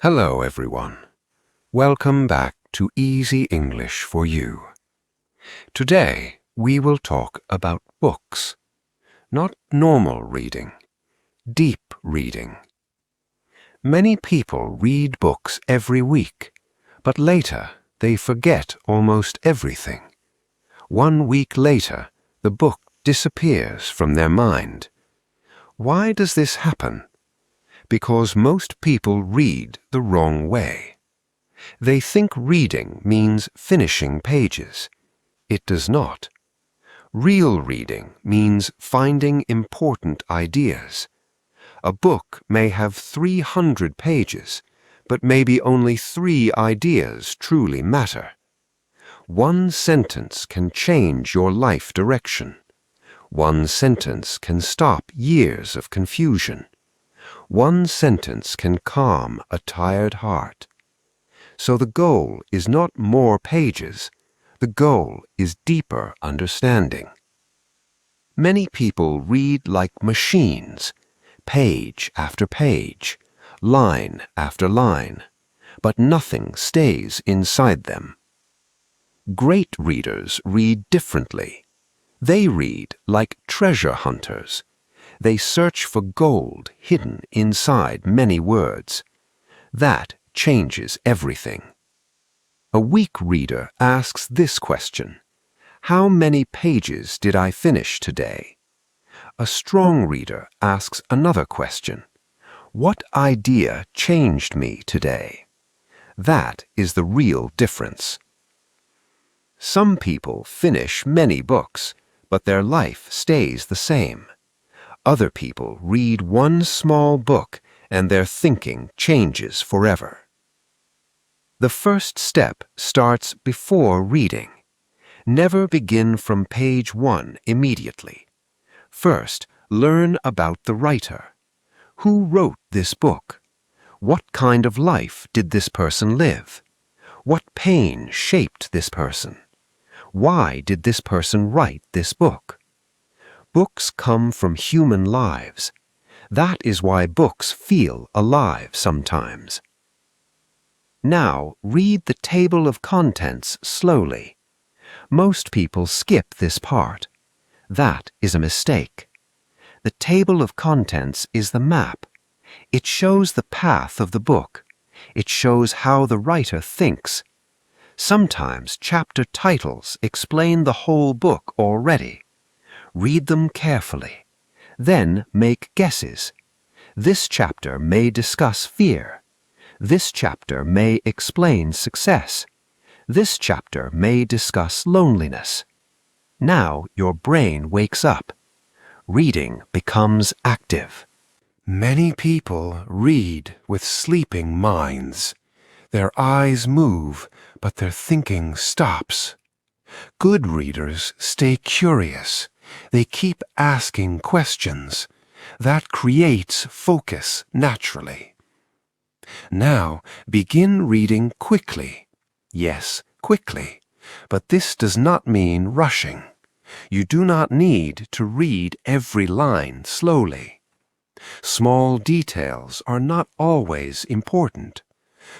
Hello, everyone. Welcome back to Easy English for You. Today, we will talk about books. Not normal reading, deep reading. Many people read books every week, but later they forget almost everything. 1 week later, the book disappears from their mind. Why does this happen? Because most people read the wrong way. They think reading means finishing pages. It does not. Real reading means finding important ideas. A book may have 300 pages, but maybe only 3 ideas truly matter. One sentence can change your life direction. One sentence can stop years of confusion. One sentence can calm a tired heart. So the goal is not more pages. The goal is deeper understanding. Many people read like machines, page after page, line after line, but nothing stays inside them. Great readers read differently. They read like treasure hunters. They search for gold hidden inside many words. That changes everything. A weak reader asks this question: how many pages did I finish today? A strong reader asks another question: what idea changed me today? That is the real difference. Some people finish many books, but their life stays the same. Other people read one small book and their thinking changes forever. The first step starts before reading. Never begin from page 1 immediately. First, learn about the writer. Who wrote this book? What kind of life did this person live? What pain shaped this person? Why did this person write this book? Books come from human lives. That is why books feel alive sometimes. Now read the table of contents slowly. Most people skip this part. That is a mistake. The table of contents is the map. It shows the path of the book. It shows how the writer thinks. Sometimes chapter titles explain the whole book already. Read them carefully. Then make guesses. This chapter may discuss fear. This chapter may explain success. This chapter may discuss loneliness. Now your brain wakes up. Reading becomes active. Many people read with sleeping minds. Their eyes move, but their thinking stops. Good readers stay curious. They keep asking questions. That creates focus naturally. Now begin reading quickly. Yes, quickly. But this does not mean rushing. You do not need to read every line slowly. Small details are not always important.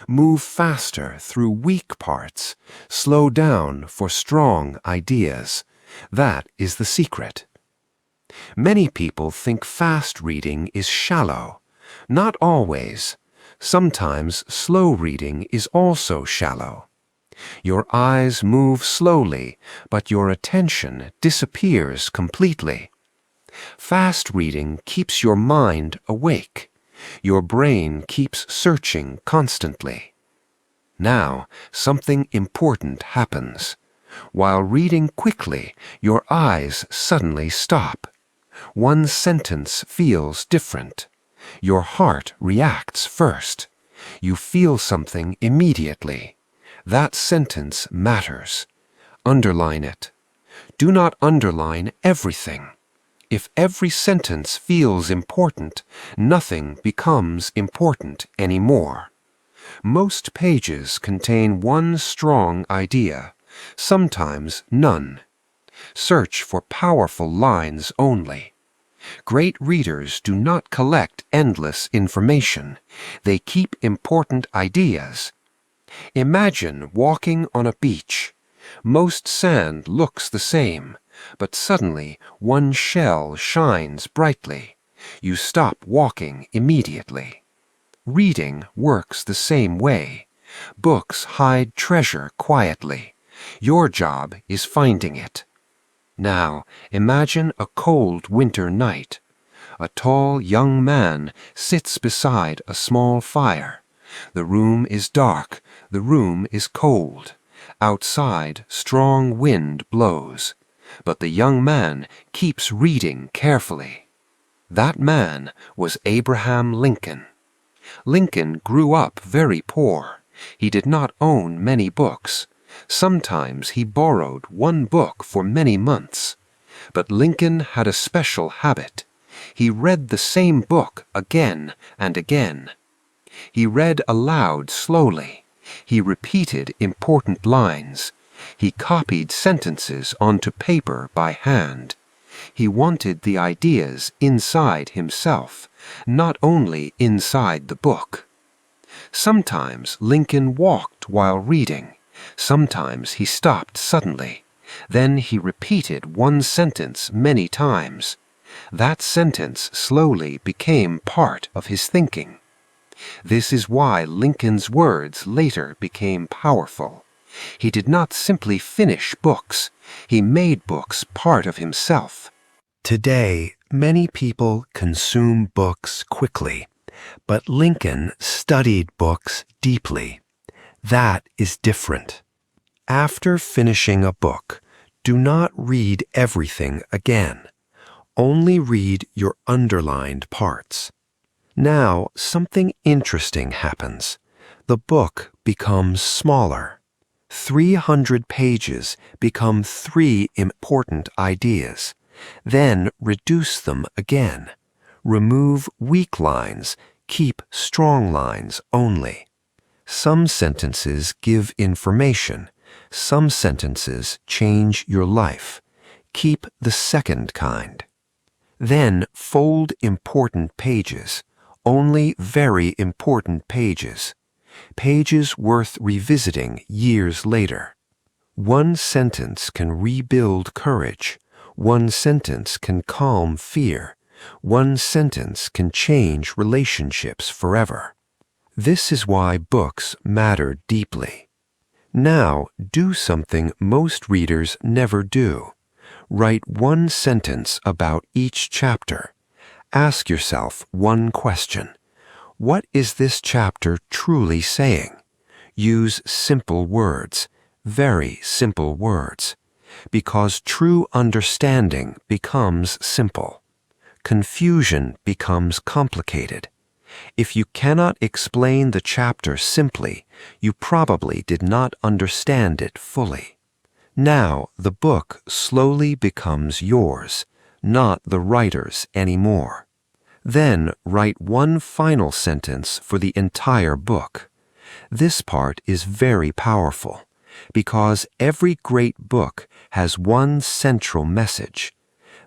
Move faster through weak parts. Slow down for strong ideas. That is the secret. Many people think fast reading is shallow. Not always. Sometimes slow reading is also shallow. Your eyes move slowly, but your attention disappears completely. Fast reading keeps your mind awake. Your brain keeps searching constantly. Now, something important happens. While reading quickly, your eyes suddenly stop. One sentence feels different. Your heart reacts first. You feel something immediately. That sentence matters. Underline it. Do not underline everything. If every sentence feels important, nothing becomes important anymore. Most pages contain one strong idea, sometimes none. Search for powerful lines only. Great readers do not collect endless information. They keep important ideas. Imagine walking on a beach. Most sand looks the same, but suddenly one shell shines brightly. You stop walking immediately. Reading works the same way. Books hide treasure quietly. Your job is finding it. Now, imagine a cold winter night. A tall young man sits beside a small fire. The room is dark. The room is cold. Outside, strong wind blows. But the young man keeps reading carefully. That man was Abraham Lincoln. Lincoln grew up very poor. He did not own many books. Sometimes he borrowed one book for many months. But Lincoln had a special habit. He read the same book again and again. He read aloud slowly. He repeated important lines. He copied sentences onto paper by hand. He wanted the ideas inside himself, not only inside the book. Sometimes Lincoln walked while reading. Sometimes he stopped suddenly. Then he repeated one sentence many times. That sentence slowly became part of his thinking. This is why Lincoln's words later became powerful. He did not simply finish books. He made books part of himself. Today, many people consume books quickly, but Lincoln studied books deeply. That is different. After finishing a book, do not read everything again. Only read your underlined parts. Now, something interesting happens. The book becomes smaller. 300 pages become 3 important ideas. Then reduce them again. Remove weak lines. Keep strong lines only. Some sentences give information. Some sentences change your life. Keep the second kind. Then fold important pages. Only very important pages. Pages worth revisiting years later. One sentence can rebuild courage. One sentence can calm fear. One sentence can change relationships forever. This is why books matter deeply. Now, do something most readers never do. Write one sentence about each chapter. Ask yourself one question. What is this chapter truly saying? Use simple words, very simple words, because true understanding becomes simple. Confusion becomes complicated. If you cannot explain the chapter simply, you probably did not understand it fully. Now the book slowly becomes yours, not the writer's anymore. Then write one final sentence for the entire book. This part is very powerful, because every great book has one central message.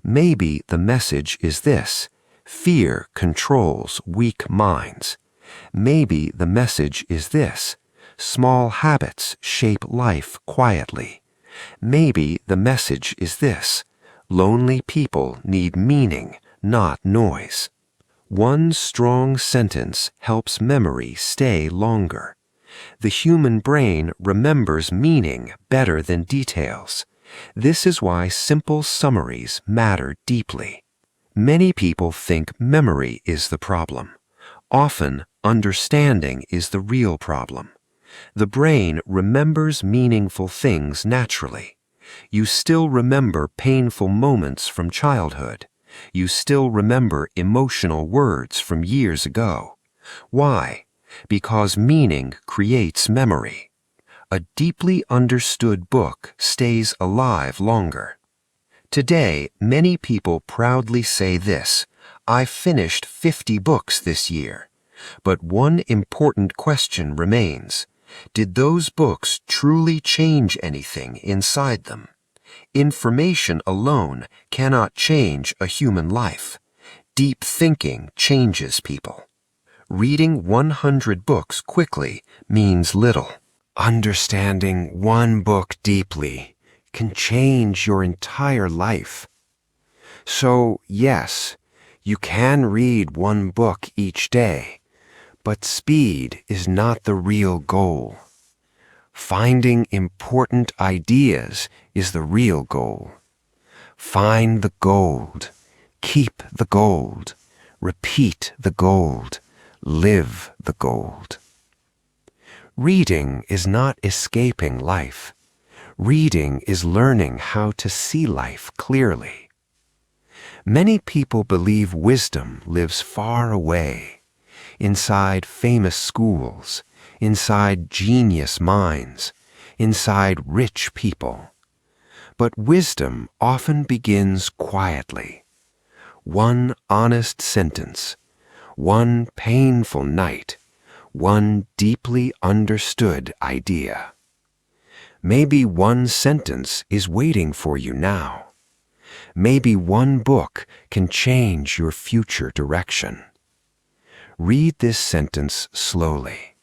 Maybe the message is this: fear controls weak minds. Maybe the message is this: small habits shape life quietly. Maybe the message is this: lonely people need meaning, not noise. One strong sentence helps memory stay longer. The human brain remembers meaning better than details. This is why simple summaries matter deeply. Many people think memory is the problem. Often, understanding is the real problem. The brain remembers meaningful things naturally. You still remember painful moments from childhood. You still remember emotional words from years ago. Why? Because meaning creates memory. A deeply understood book stays alive longer. Today, many people proudly say this: I finished 50 books this year. But one important question remains: did those books truly change anything inside them? Information alone cannot change a human life. Deep thinking changes people. Reading 100 books quickly means little. Understanding one book deeply can change your entire life. So, yes, you can read one book each day, but speed is not the real goal. Finding important ideas is the real goal. Find the gold, keep the gold, repeat the gold, live the gold. Reading is not escaping life. Reading is learning how to see life clearly. Many people believe wisdom lives far away, inside famous schools, inside genius minds, inside rich people. But wisdom often begins quietly. One honest sentence, one painful night, one deeply understood idea. Maybe one sentence is waiting for you now. Maybe one book can change your future direction. Read this sentence slowly.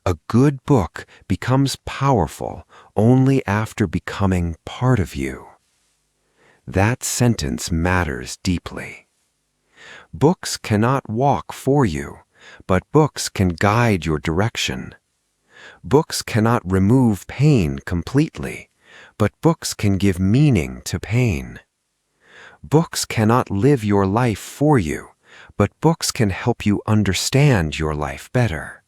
A good book becomes powerful only after becoming part of you. That sentence matters deeply. Books cannot walk for you, but books can guide your direction. Books cannot remove pain completely, but books can give meaning to pain. Books cannot live your life for you, but books can help you understand your life better.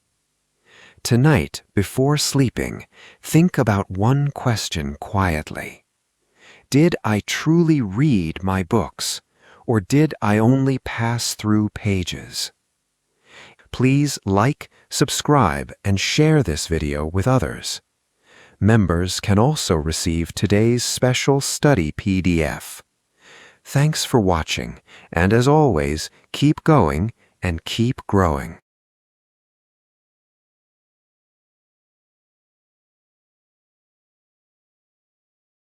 Tonight, before sleeping, think about one question quietly. Did I truly read my books, or did I only pass through pages? Please like, subscribe, and share this video with others. Members can also receive today's special study PDF. Thanks for watching, and as always, keep going and keep growing.